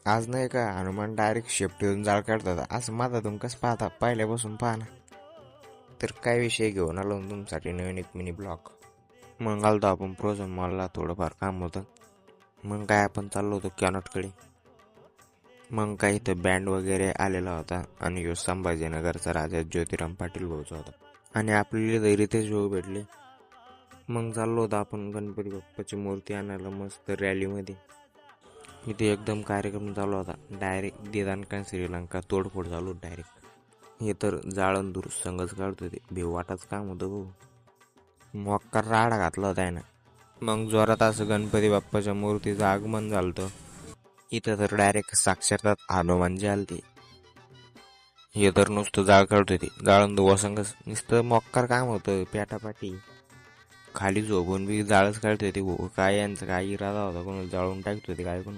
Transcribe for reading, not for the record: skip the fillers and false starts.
आज नाही का हनुमान डायरेक्ट शेपटीवरून जाळ काढतात, असं माझा तुम कसं पाहता पहिल्यापासून पाहा ना. तर काय विषय घेऊन आलो ना तुमच्यासाठी नवीन एक मिनी ब्लॉग. मग आलतो आपण प्रोझन मॉलला, थोडंफार काम होतं. मग काय आपण चाललो होतो कॅनॉटकडे. मग काय इथं बँड वगैरे आलेला होता आणि ह्यो संभाजीनगरचा राजा ज्योतिराम पाटील भाऊचा होता आणि आपल्याला रितेश भाऊ भेटले. मग चाललो होतो आपण गणपती बाप्पाची मूर्ती आणायला मस्त रॅलीमध्ये. इथे एकदम कार्यक्रम चालू होता. डायरेक्ट दिदानका श्रीलंका तोडफोड चालू डायरेक्ट. हे तर जाळण दूर संघच काढत होते, भेव वाटाच काम होतं भाऊ. मोक्का राडा घातला होता आहे ना. मग जोरात असं गणपती बाप्पाच्या मूर्तीचं आगमन झालं. इथं तर डायरेक्ट साक्षात हनुमानजी आलते. हे तर नुसतं जाळ काढत होते, जाळून वसंगच नुसतं मोक्कार काम होतं पॅटापाटी. खाली झोपून बी जाळच काढत होते. काय यांचं काय इरादा होता, कोणाला जाळून टाकत होते काय कोण.